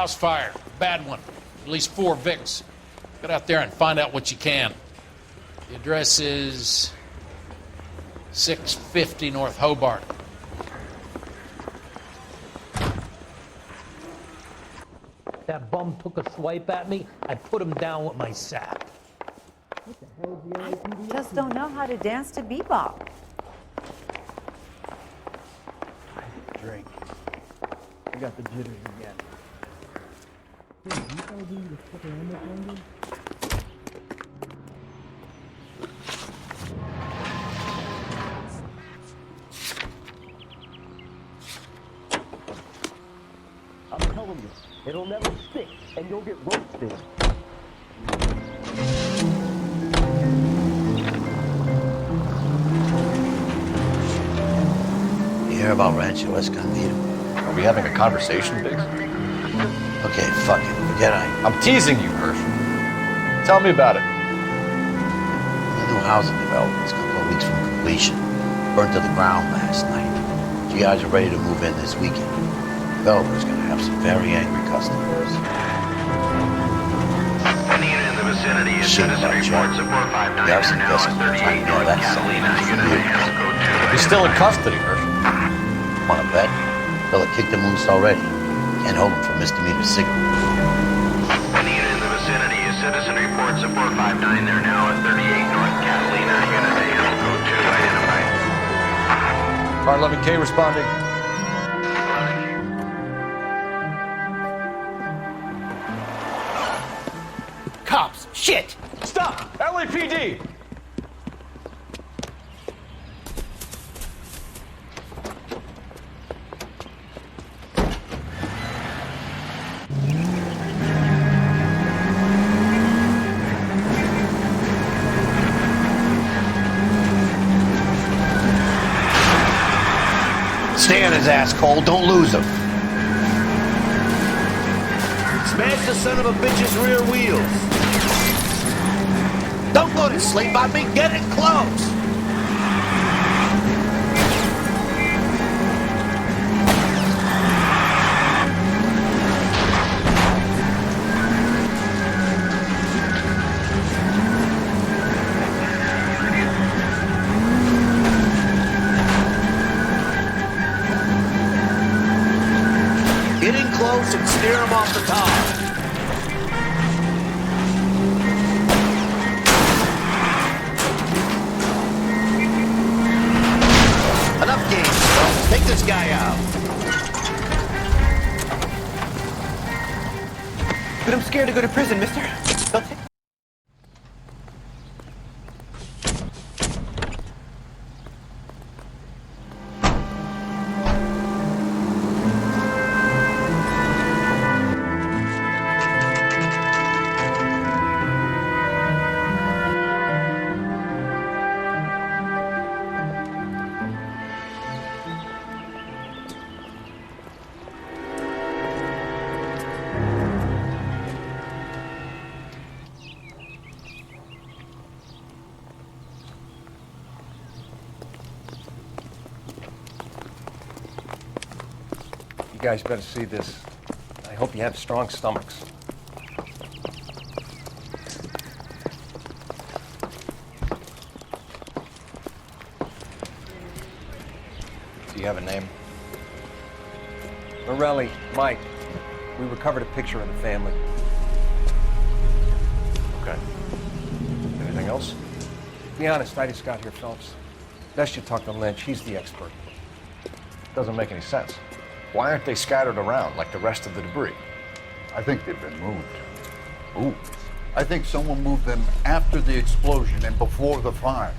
house fire. Bad one. At least 4 Vicks. Get out there and find out what you can. The address is 650 North Hobart. That bum took a swipe at me, I put him down with my sap. What the hell is the LAPD? Just don't know how to dance to bebop. Drink. I got the jitters again. Hey, you told me to fucking end up I'm telling you, it'll never stick, and you'll get roasted. You hear about Rancho Escondido? Are we having a conversation, Biggs? Okay, fuck it. Forget I'm teasing you, Hirsch. Tell me about it. The new housing development's a couple of weeks from completion. Burned to the ground last night. GIs are ready to move in this weekend. Developer's gonna have some very angry customers. Any unit in the vicinity is Shit, citizen reports of 459 We have some now at customers 38 trying to know North that's Catalina. something. Unit handle code 2. He's still in custody, Hirsch. Wanna bet? Fella kicked the moose already. Can't hold him for misdemeanor cigarette. Any unit in the vicinity is citizen reports of 459 there now at 38 North Catalina. Unit handle code 2 identified. Car 11K responding. Cops! Shit! Stop! LAPD! Stay on his ass, Cole. Don't lose him. Smash the son of a bitch's rear wheels. Don't go to sleep on me. Get it close. Get in close and steer him off the top. Enough games. Take this guy out. But I'm scared to go to prison, mister. They'll take You guys better see this. I hope you have strong stomachs. Do you have a name? Morelli, Mike. We recovered a picture of the family. Okay. Anything else? Be honest, I just got here, Phelps. Best you talk to Lynch. He's the expert. Doesn't make any sense. Why aren't they scattered around like the rest of the debris? I think they've been moved. Ooh. I think someone moved them after the explosion and before the fire.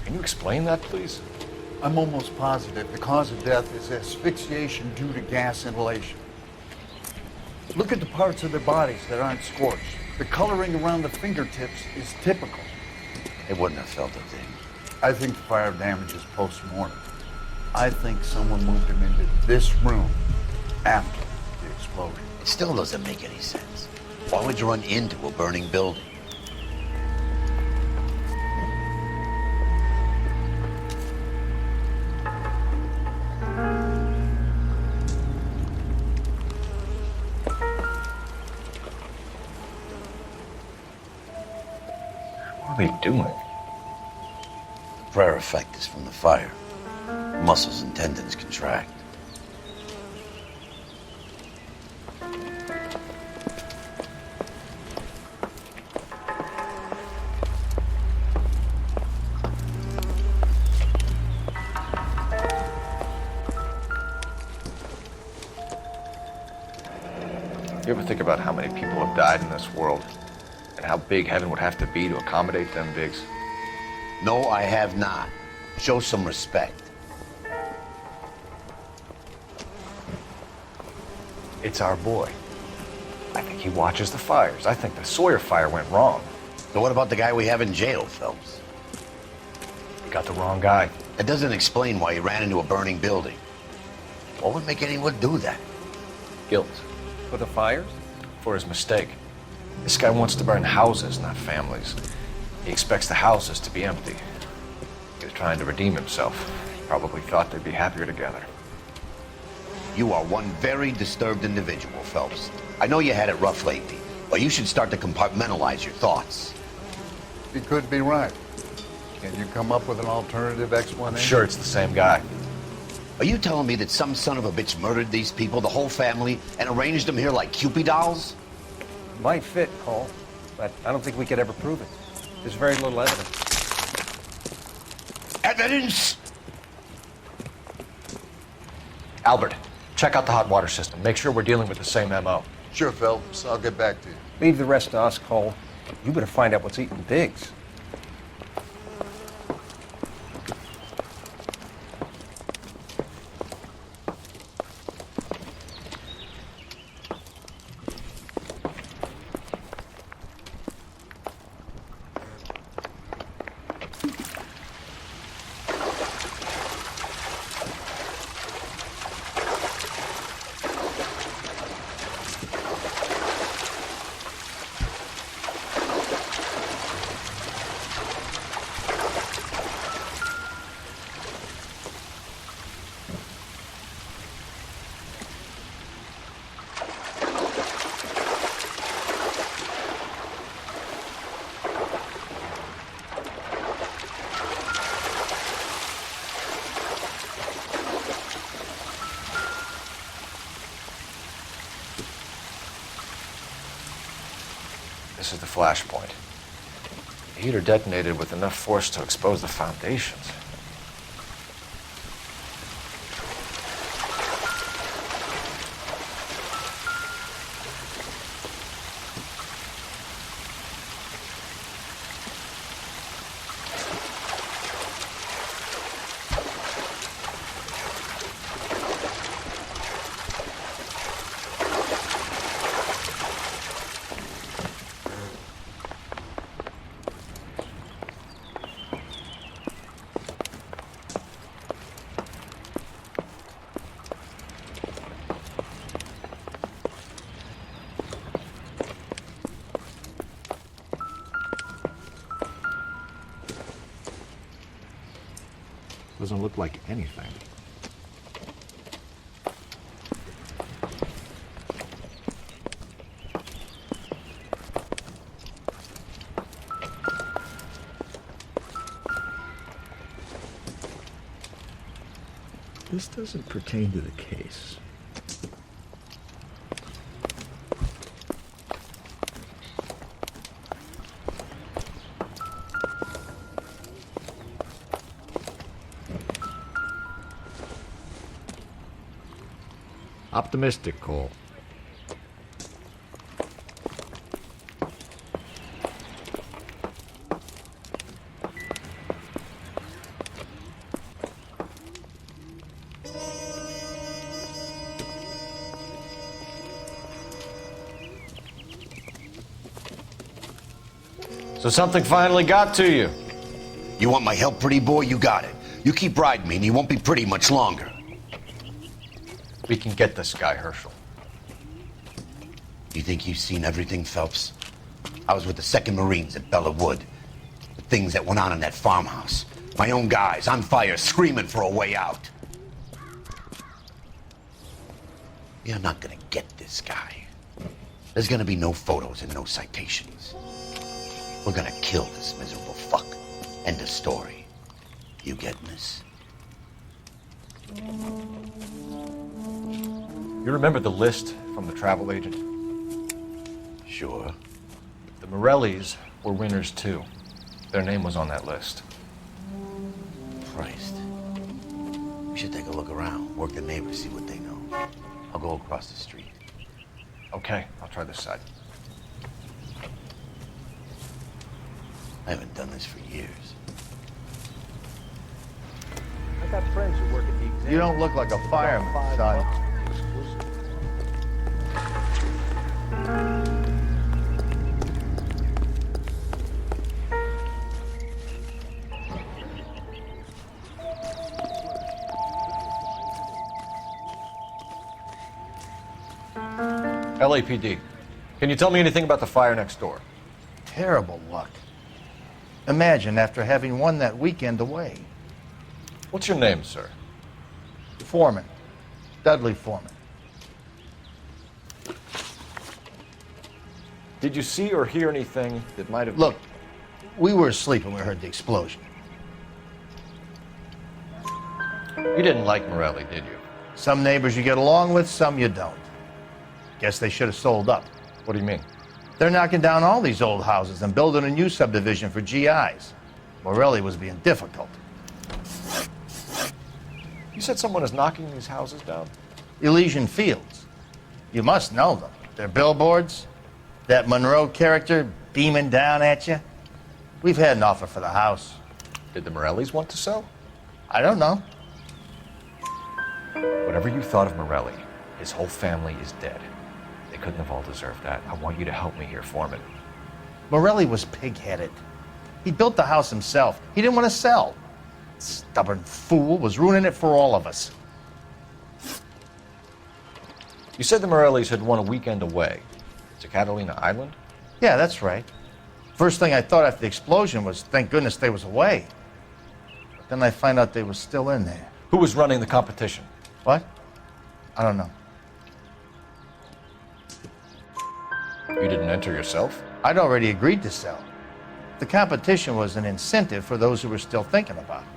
Can you explain that, please? I'm almost positive the cause of death is asphyxiation due to gas inhalation. Look at the parts of their bodies that aren't scorched. The coloring around the fingertips is typical. They wouldn't have felt a thing. I think the fire damage is post-mortem. I think someone moved him into this room after the explosion. It still doesn't make any sense. Why would you run into a burning building? What are they doing? The prayer effect is from the fire. Muscles and tendons contract. You ever think about how many people have died in this world? And how big heaven would have to be to accommodate them, Biggs? No, I have not. Show some respect. It's our boy. I think he watches the fires. I think the Sawyer fire went wrong. So what about the guy we have in jail, Phelps? You got the wrong guy. That doesn't explain why he ran into a burning building. What would make anyone do that? Guilt. For the fires? For his mistake. This guy wants to burn houses, not families. He expects the houses to be empty. He was trying to redeem himself. Probably thought they'd be happier together. You are one very disturbed individual, Phelps. I know you had it rough lately, but you should start to compartmentalize your thoughts. He could be right. Can you come up with an alternative explanation? I'm sure it's the same guy. Are you telling me that some son of a bitch murdered these people, the whole family, and arranged them here like Cupid dolls? Might fit, Cole, but I don't think we could ever prove it. There's very little evidence. Evidence? Albert, check out the hot water system. Make sure we're dealing with the same MO. Sure, Phelps. I'll get back to you. Leave the rest to us, Cole. You better find out what's eating Biggs. This is the flashpoint. The heater detonated with enough force to expose the foundations. Doesn't look like anything. This doesn't pertain to the case. Optimistic, Cole. So something finally got to you. You want my help, pretty boy? You got it. You keep riding me and you won't be pretty much longer. We can get this guy, Herschel. You think you've seen everything, Phelps? I was with the 2nd Marines at Bella Wood. The things that went on in that farmhouse. My own guys on fire, screaming for a way out. You're not gonna get this guy. There's gonna be no photos and no citations. We're gonna kill this miserable fuck. End of story. You getting this? You remember the list from the travel agent? Sure. The Morellis were winners too. Their name was on that list. Christ. We should take a look around, work the neighbors, see what they know. I'll go across the street. Okay, I'll try this side. I haven't done this for years. I got friends who work at the exam. You don't look like a fireman, son. LAPD. Can you tell me anything about the fire next door? Terrible luck. Imagine after having won that weekend away. What's your name, sir? Foreman. Dudley Foreman. Did you see or hear anything that might have... Look, we were asleep when we heard the explosion. You didn't like Morelli, did you? Some neighbors you get along with, some you don't. Guess they should have sold up. What do you mean? They're knocking down all these old houses and building a new subdivision for GIs. Morelli was being difficult. You said someone is knocking these houses down? Elysian Fields. You must know them. Their billboards, that Monroe character beaming down at you. We've had an offer for the house. Did the Morellis want to sell? I don't know. Whatever you thought of Morelli, his whole family is dead. They couldn't have all deserved that. I want you to help me here, Foreman. Morelli was pig-headed. He built the house himself. He didn't want to sell. Stubborn fool was ruining it for all of us. You said the Morellis had won a weekend away to Catalina Island? Yeah, that's right. First thing I thought after the explosion was, thank goodness they was away. But then I find out they was still in there. Who was running the competition? What? I don't know. You didn't enter yourself? I'd already agreed to sell. The competition was an incentive for those who were still thinking about it.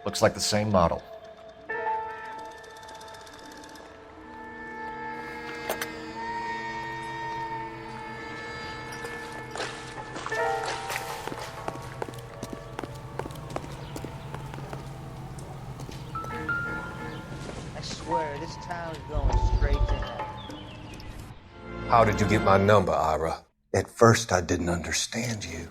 Looks like the same model. I swear, this town's going straight to hell. How did you get my number, Ira? At first, I didn't understand you.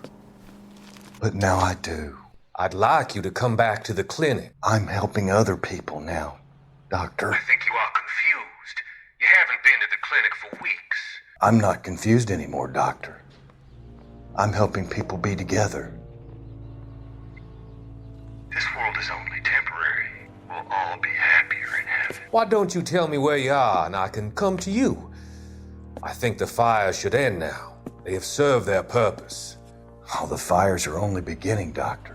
But now I do. I'd like you to come back to the clinic. I'm helping other people now, Doctor. I think you are confused. You haven't been to the clinic for weeks. I'm not confused anymore, Doctor. I'm helping people be together. This world is only temporary. We'll all be happier in heaven. Why don't you tell me where you are and I can come to you? I think the fires should end now. They have served their purpose. Oh, the fires are only beginning, Doctor.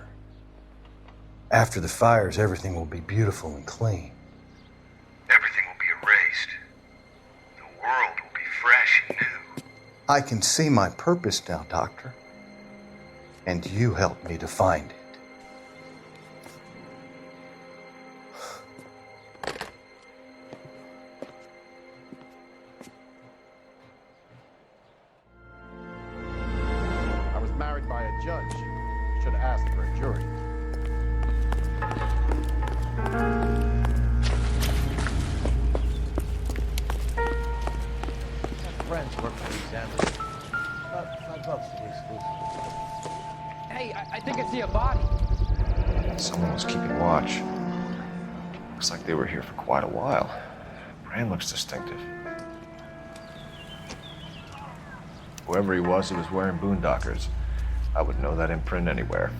After the fires, everything will be beautiful and clean. Everything will be erased. The world will be fresh and new. I can see my purpose now, Doctor. And you helped me to find it. I was married by a judge. Should have asked for a jury. Friends work for the examiners. About $5 to be exclusive. Hey, I think I see a body. Someone was keeping watch. Looks like they were here for quite a while. Brand looks distinctive. Whoever he was wearing boondockers. I would know that imprint anywhere.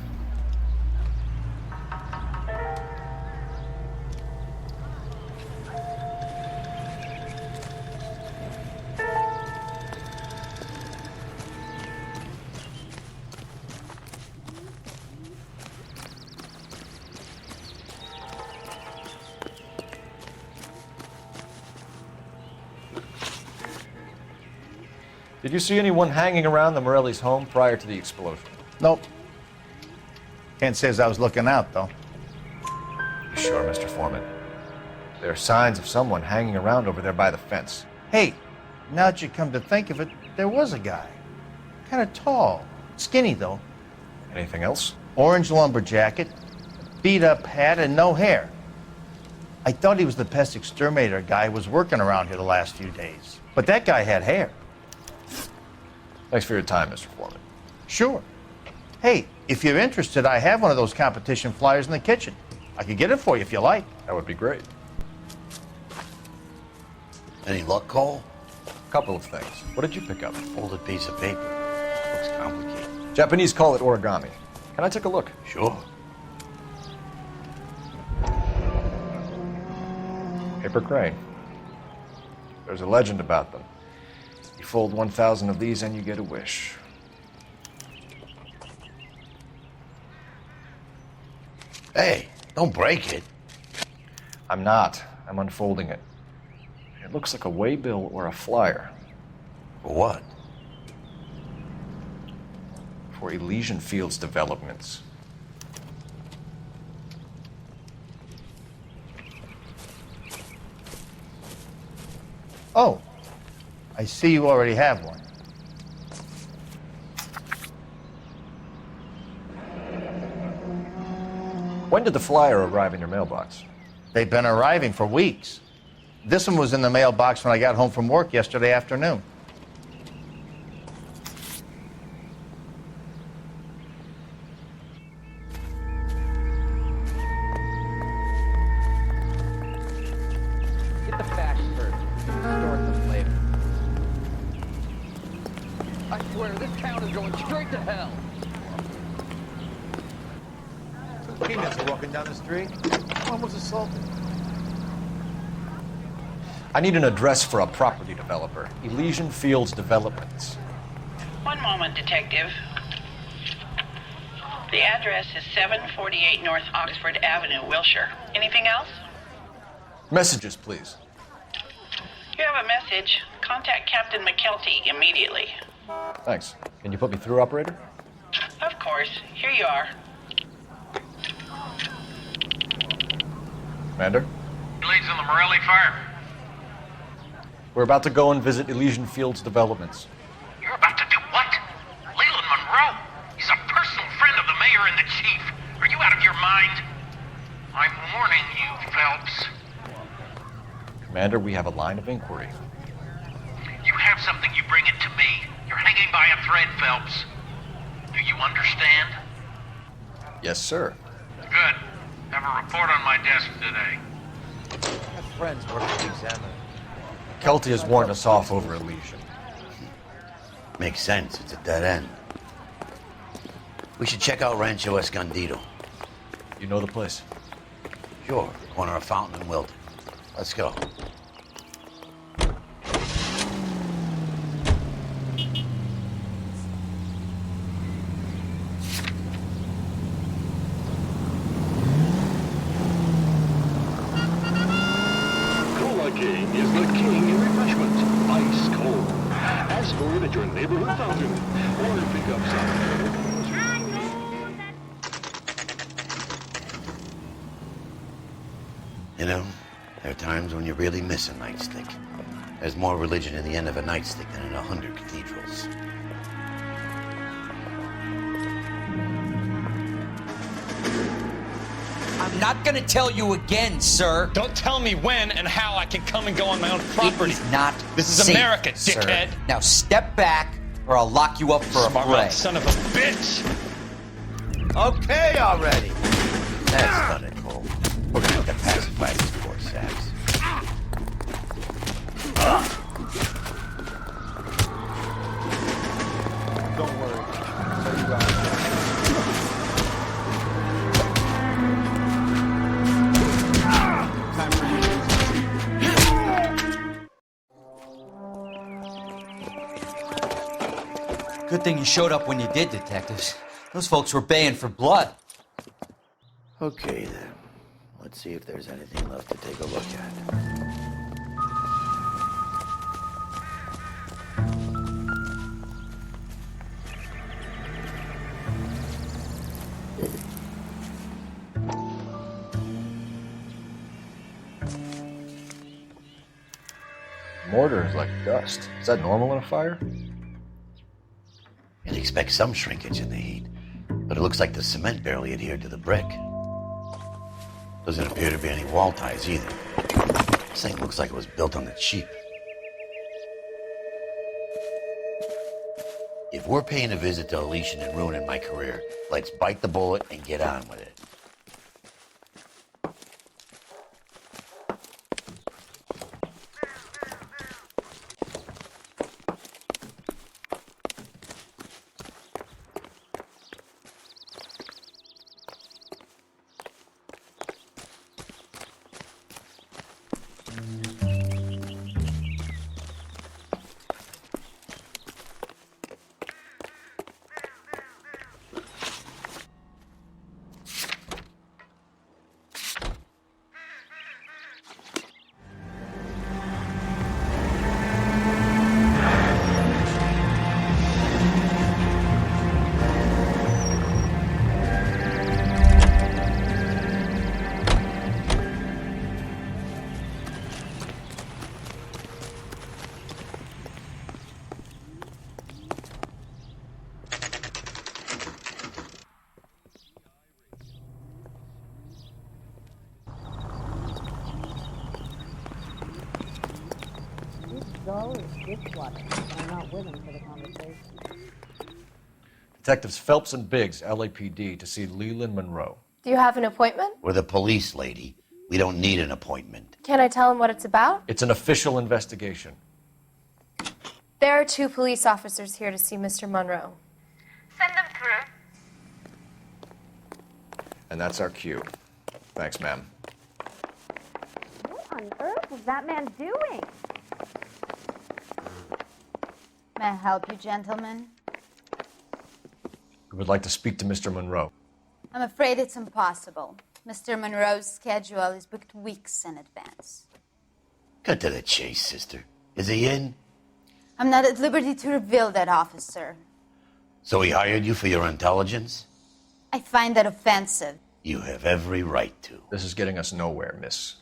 Did you see anyone hanging around the Morelli's home prior to the explosion? Nope. Can't say as I was looking out, though. You sure, Mr. Foreman? There are signs of someone hanging around over there by the fence. Hey, now that you come to think of it, there was a guy. Kind of tall. Skinny, though. Anything else? Orange lumber jacket, beat-up hat, and no hair. I thought he was the pest exterminator guy who was working around here the last few days. But that guy had hair. Thanks for your time, Mr. Foreman. Sure. Hey, if you're interested, I have one of those competition flyers in the kitchen. I could get it for you if you like. That would be great. Any luck, Cole? Couple of things. What did you pick up? Folded piece of paper. Looks complicated. Japanese call it origami. Can I take a look? Sure. Paper crane. There's a legend about them. You fold 1,000 of these and you get a wish. Hey, don't break it. I'm not. I'm unfolding it. It looks like a waybill or a flyer. For what? For Elysian Fields developments. Oh, I see you already have one. When did the flyer arrive in your mailbox? They've been arriving for weeks. This one was in the mailbox when I got home from work yesterday afternoon. Get the facts first. Store them later. I swear, this town is going straight to hell. Two peanuts are walking down the street. One was assaulted. I need an address for a property developer. Elysian Fields Developments. One moment, Detective. The address is 748 North Oxford Avenue, Wilshire. Anything else? Messages, please. You have a message. Contact Captain McKelty immediately. Thanks. Can you put me through, operator? Of course. Here you are. Commander? Leads on the Morelli fire. We're about to go and visit Elysian Fields Developments. You're about to do what? Leland Monroe? He's a personal friend of the mayor and the chief. Are you out of your mind? I'm warning you, Phelps. Commander, we have a line of inquiry. You have something, you bring it to me. You're hanging by a thread, Phelps. Do you understand? Yes, sir. Good. Have a report on my desk today. I have friends working the examiner. Kelty has warned us off over Elysian. Makes sense. It's a dead end. We should check out Rancho Escondido. You know the place? Sure. Corner of Fountain and Wilton. Let's go. Cola King is the king in refreshment. Ice cold. Ask for it at your neighborhood fountain. Or pick up some. You know, there are times when you really miss a nightstick. There's more religion in the end of a nightstick than in 100 cathedrals. I'm not gonna tell you again, sir. Don't tell me when and how I can come and go on my own property. It is not This is safe, America, sir. dickhead. Now step back, or I'll lock you up for a Smart fray. mouth son of a bitch. Okay already. That's done it, Cole. We're gonna have to pacify these poor saps. Don't worry. I'll tell you about Good thing you showed up when you did, detectives. Those folks were baying for blood. Okay, then. Let's see if there's anything left to take a look at. Mortar is like dust. Is that normal in a fire? You'd expect some shrinkage in the heat, but it looks like the cement barely adhered to the brick. Doesn't appear to be any wall ties either. This thing looks like it was built on the cheap. If we're paying a visit to Elíseos and ruining my career, let's bite the bullet and get on with it. Dull as dishwater. I'm not with him for the conversation. Detectives Phelps and Biggs, LAPD, to see Leland Monroe. Do you have an appointment? We're the police, lady. We don't need an appointment. Can I tell him what it's about? It's an official investigation. There are 2 police officers here to see Mr. Monroe. Send them through. And that's our cue. Thanks, ma'am. What on earth is that man doing? May I help you, gentlemen? We would like to speak to Mr. Monroe. I'm afraid it's impossible. Mr. Monroe's schedule is booked weeks in advance. Cut to the chase, sister. Is he in? I'm not at liberty to reveal that, officer. So he hired you for your intelligence? I find that offensive. You have every right to. This is getting us nowhere, miss.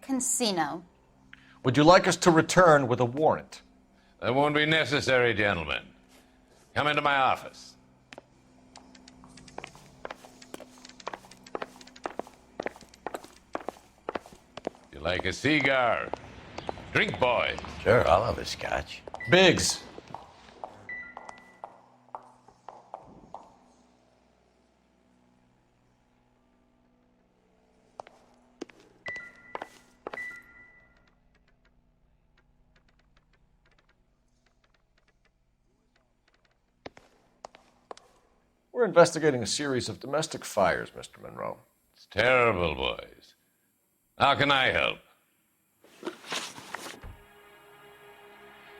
Casino. Would you like us to return with a warrant? That won't be necessary, gentlemen. Come into my office. You like a cigar? Drink, boy. Sure, I'll have a scotch. Biggs. We're investigating a series of domestic fires, Mr. Monroe. It's terrible, boys. How can I help?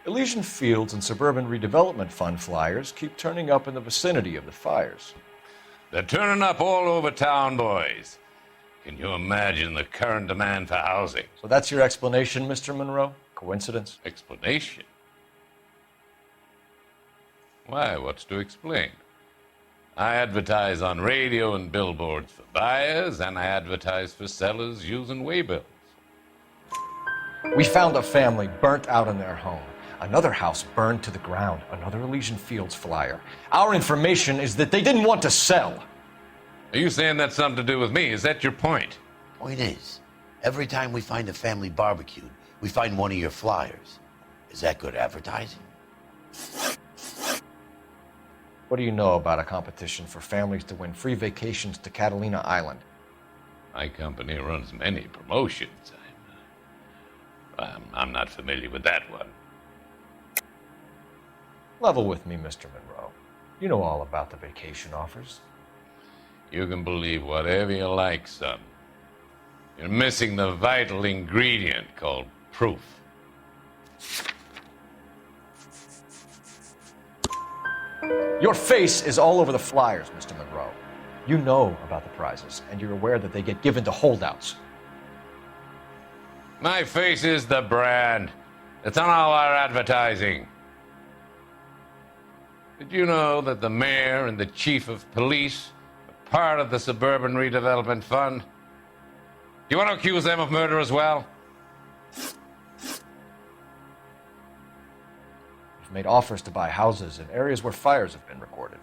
Elysian Fields and Suburban Redevelopment Fund flyers keep turning up in the vicinity of the fires. They're turning up all over town, boys. Can you imagine the current demand for housing? So that's your explanation, Mr. Monroe? Coincidence? Explanation? Why, what's to explain? I advertise on radio and billboards for buyers, and I advertise for sellers using waybills. We found a family burnt out in their home. Another house burned to the ground. Another Elysian Fields flyer. Our information is that they didn't want to sell. Are you saying that's something to do with me? Is that your point? Point is, every time we find a family barbecued, we find one of your flyers. Is that good advertising? What do you know about a competition for families to win free vacations to Catalina Island? My company runs many promotions. I'm not familiar with that one. Level with me, Mr. Monroe. You know all about the vacation offers. You can believe whatever you like, son. You're missing the vital ingredient called proof. Your face is all over the flyers, Mr. Monroe. You know about the prizes, and you're aware that they get given to holdouts. My face is the brand. It's on all our advertising. Did you know that the mayor and the chief of police are part of the Suburban Redevelopment Fund? Do you want to accuse them of murder as well? You've made offers to buy houses in areas where fires have been recorded.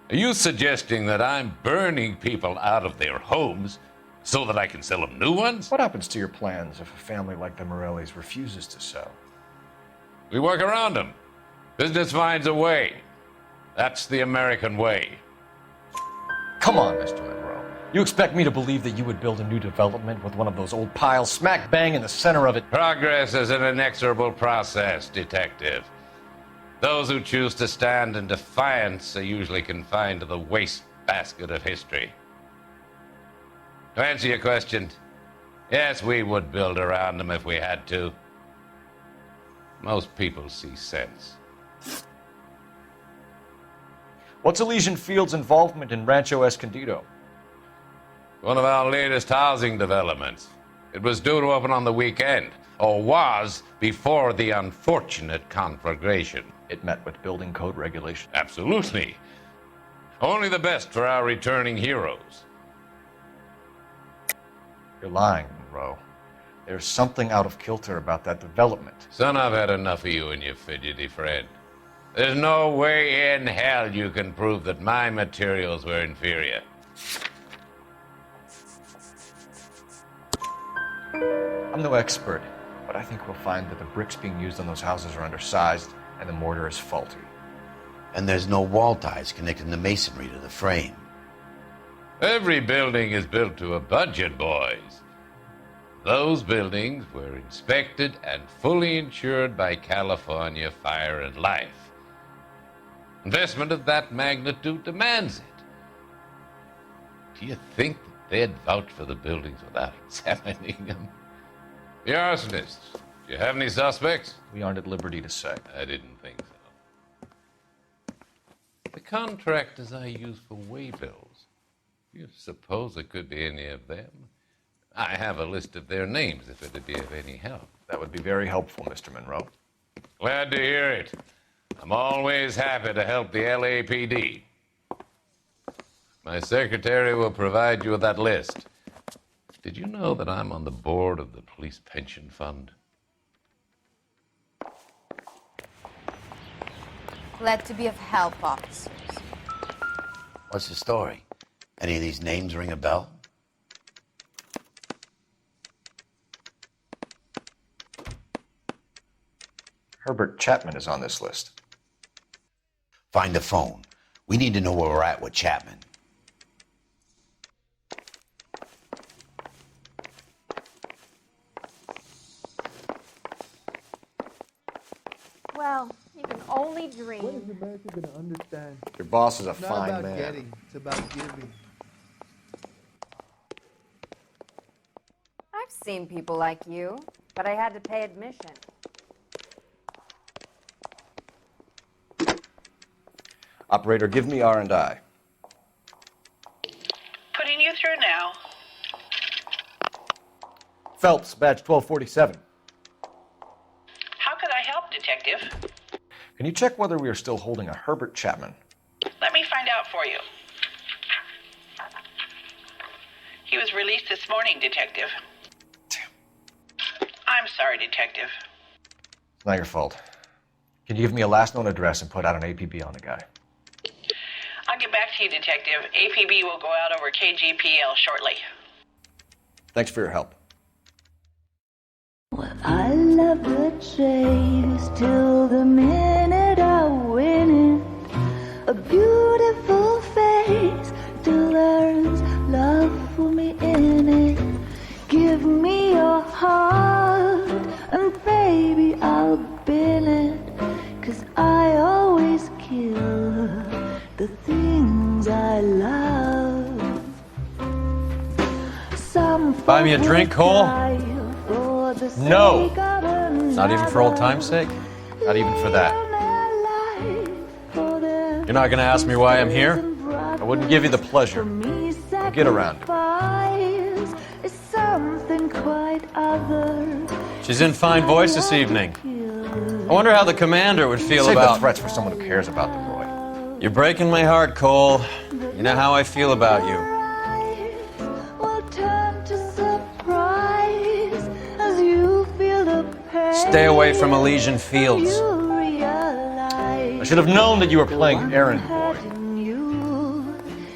Are you suggesting that I'm burning people out of their homes so that I can sell them new ones? What happens to your plans if a family like the Morellis refuses to sell? We work around them. Business finds a way. That's the American way. Come on, Mr. Monroe. You expect me to believe that you would build a new development with one of those old piles smack bang in the center of it? Progress is an inexorable process, Detective. Those who choose to stand in defiance are usually confined to the wastebasket of history. To answer your question, yes, we would build around them if we had to. Most people see sense. What's Elysian Field's involvement in Rancho Escondido? One of our latest housing developments. It was due to open on the weekend, or was before the unfortunate conflagration. It met with building code regulations. Absolutely. Only the best for our returning heroes. You're lying, Monroe. There's something out of kilter about that development. Son, I've had enough of you and your fidgety friend. There's no way in hell you can prove that my materials were inferior. I'm no expert, but I think we'll find that the bricks being used on those houses are undersized and the mortar is faulty. And there's no wall ties connecting the masonry to the frame. Every building is built to a budget, boys. Those buildings were inspected and fully insured by California Fire and Life. Investment of that magnitude demands it. Do you think that they'd vouch for the buildings without examining them? The arsonists. Do you have any suspects? We aren't at liberty to say. I didn't think so. The contractors I use for waybills. Do you suppose it could be any of them? I have a list of their names if it'd be of any help. That would be very helpful, Mr. Monroe. Glad to hear it. I'm always happy to help the LAPD. My secretary will provide you with that list. Did you know that I'm on the board of the police pension fund? Glad to be of help, officers. What's the story? Any of these names ring a bell? Herbert Chapman is on this list. Find the phone. We need to know where we're at with Chapman. Well, you can only dream. What is America going to understand? Your boss is a It's not fine about man. getting, it's about giving. I've seen people like you, but I had to pay admission. Operator, give me R&I. Putting you through now. Phelps, badge 1247. How could I help, Detective? Can you check whether we are still holding a Herbert Chapman? Let me find out for you. He was released this morning, Detective. I'm sorry, Detective. It's not your fault. Can you give me a last known address and put out an APB on the guy? I'll get back to you, Detective. APB will go out over KGPL shortly. Thanks for your help. I love the chase till the minute I win it. A beautiful face to learn love for ones I love. Some Buy me a drink, Cole? for the No. sake of another. Not even for old time's sake? Not even for that. You're not gonna ask me why I'm here? I wouldn't give you the pleasure. I'll get around to Is something quite other. it. She's in fine voice this evening. I wonder how the commander would feel Save about... the threats for someone who cares about them, Roy. You're breaking my heart, Cole. You know how I feel about you. Will turn to surprise as you feel the pain. Stay away from Elysian Fields. I should have known that you were playing errand boy.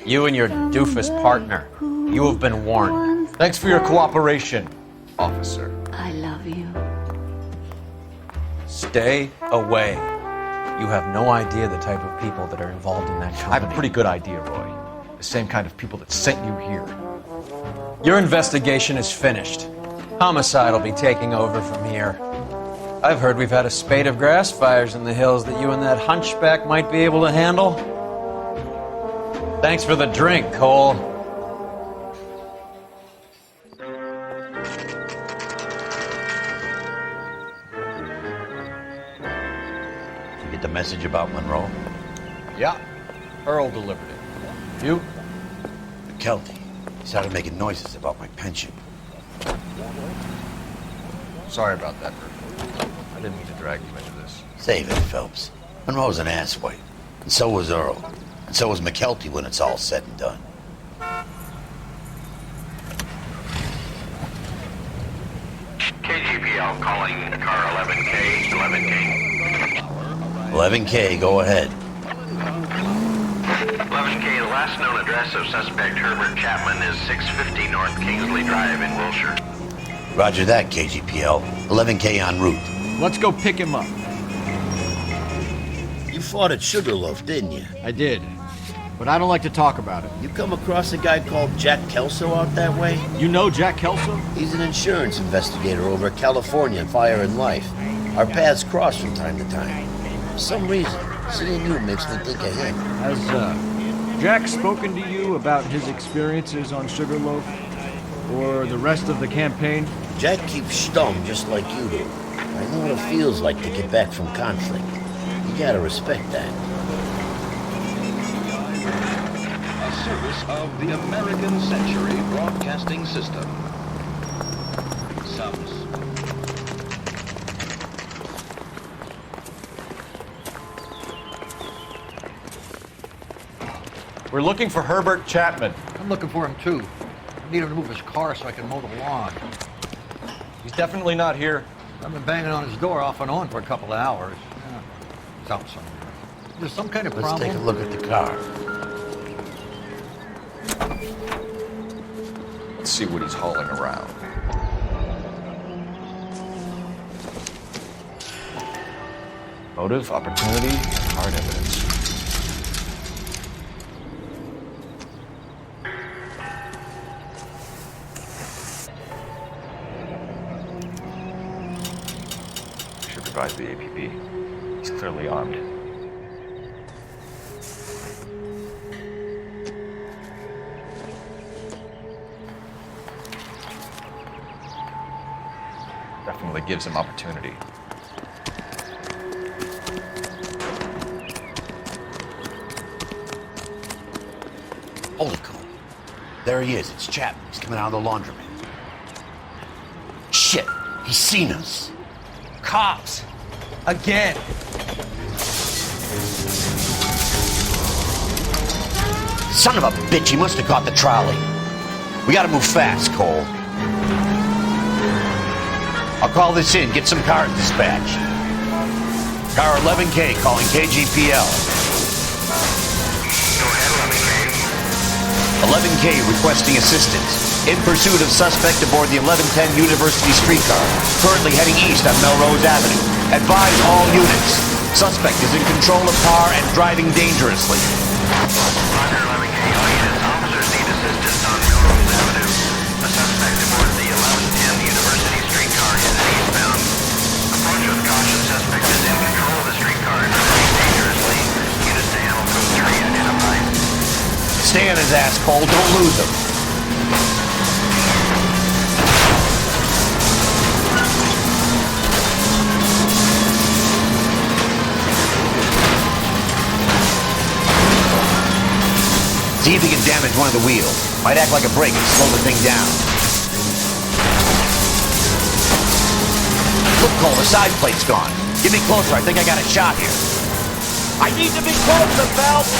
You and your doofus partner. You have been warned. Thanks for your cooperation, officer. I love you. Stay away. You have no idea the type of people that are involved in that company. I have a pretty good idea, Roy. The same kind of people that sent you here. Your investigation is finished. Homicide will be taking over from here. I've heard we've had a spate of grass fires in the hills that you and that hunchback might be able to handle. Thanks for the drink, Cole. You get the message about Monroe? Yeah. Earl delivered it. You? McKelty. He started making noises about my pension. Sorry about that, Bert. I didn't mean to drag you into this. Save it, Phelps. Monroe's an asswipe. And so was Earl. And so was McKelty when it's all said and done. KGPL calling car 11K, 11K. 11K, go ahead. 11K, the last known address of suspect Herbert Chapman is 650 North Kingsley Drive in Wilshire. Roger that, KGPL. 11K en route. Let's go pick him up. You fought at Sugarloaf, didn't you? I did. But I don't like to talk about it. You come across a guy called Jack Kelso out that way? You know Jack Kelso? He's an insurance investigator over at California Fire and Life. Our paths cross from time to time. For some reason, seeing you makes me think of him. Has Jack spoken to you about his experiences on Sugarloaf? Or the rest of the campaign? Jack keeps stum just like you do. I know what it feels like to get back from conflict. You gotta respect that. A service of the American Century Broadcasting System. Subs. We're looking for Herbert Chapman. I'm looking for him too. I need him to move his car so I can mow the lawn. He's definitely not here. I've been banging on his door off and on for a couple of hours. It's out somewhere. There's some kind of Let's problem. take a look at the car. Let's see what he's hauling around. Motive, opportunity, hard evidence. Should advise the APB. He's clearly armed. Definitely gives him opportunity. Holy cool. There he is. It's Chapman. He's coming out of the laundromat. Shit. He's seen us. Cops! Again! Son of a bitch. He must have caught the trolley. We gotta move fast, Cole. I'll call this in. Get some cars dispatched. Car 11K calling KGPL. 11K requesting assistance. In pursuit of suspect aboard the 1110 University streetcar. Currently heading east on Melrose Avenue. Advise all units. Suspect is in control of car and driving dangerously. Roger 11K, all units. Officers need assistance on Melrose Avenue. A suspect aboard the 1110 University streetcar headed eastbound. Approach with caution. Suspect is in control of the streetcar and driving dangerously. Units to handle code 3 identified. Stay on his ass, Cole. Don't lose him. See if he can damage one of the wheels. Might act like a brake and slow the thing down. Look, Cole, the side plate's gone. Get me closer. I think I got a shot here. I need to be closer, Phelps!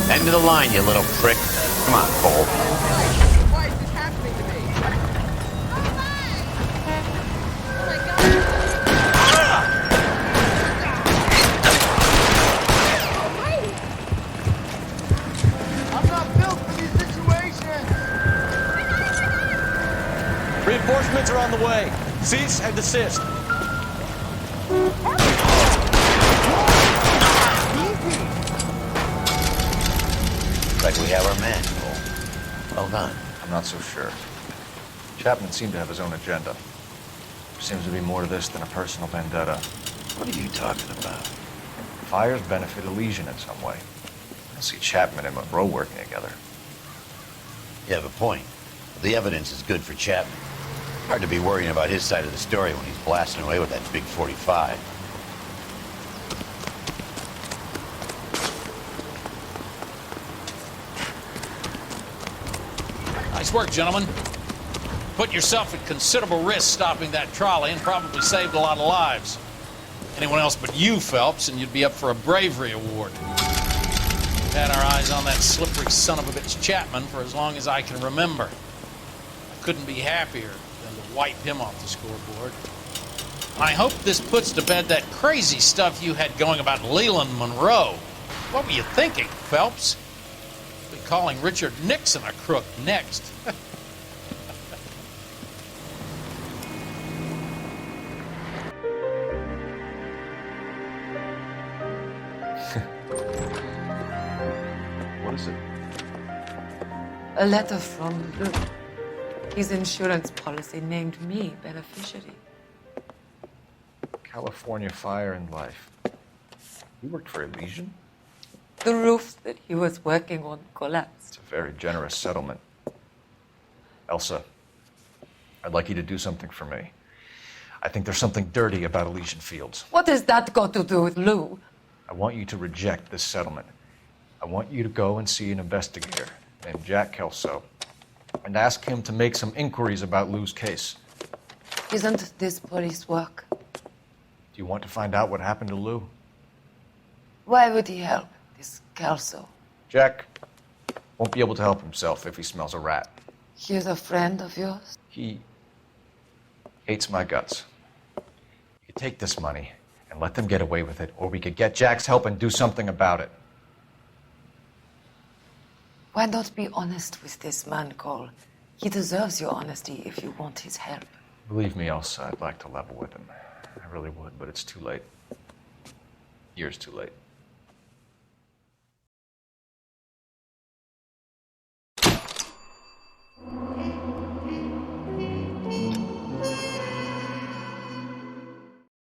End of the line, you little prick. Come on, Cole. Why is this happening to me? I'm not built for these situations. Reinforcements are on the way. Cease and desist. Like we have our man, Cole. Well done. I'm not so sure. Chapman seemed to have his own agenda. There seems to be more to this than a personal vendetta. What are you talking about? Fires benefit Elíseos in some way. I don't see Chapman and Monroe working together. You have a point. The evidence is good for Chapman. Hard to be worrying about his side of the story when he's blasting away with that big 45. Nice work, gentlemen. Put yourself at considerable risk stopping that trolley and probably saved a lot of lives. Anyone else but you, Phelps, and you'd be up for a bravery award. We've had our eyes on that slippery son of a bitch Chapman for as long as I can remember. I couldn't be happier than to wipe him off the scoreboard. I hope this puts to bed that crazy stuff you had going about Leland Monroe. What were you thinking, Phelps? Be calling Richard Nixon a crook next. What is it? A letter from Lou. His insurance policy named me beneficiary. California Fire and Life. You worked for Elíseos? The roof that he was working on collapsed. It's a very generous settlement. Elsa, I'd like you to do something for me. I think there's something dirty about Elysian Fields. What has that got to do with Lou? I want you to reject this settlement. I want you to go and see an investigator named Jack Kelso and ask him to make some inquiries about Lou's case. Isn't this police work? Do you want to find out what happened to Lou? Why would he help this Kelso? Jack won't be able to help himself if he smells a rat. He's a friend of yours? He hates my guts. You could take this money and let them get away with it, or we could get Jack's help and do something about it. Why not be honest with this man, Cole? He deserves your honesty if you want his help. Believe me, Elsa, I'd like to level with him. I really would, but it's too late. Years too late.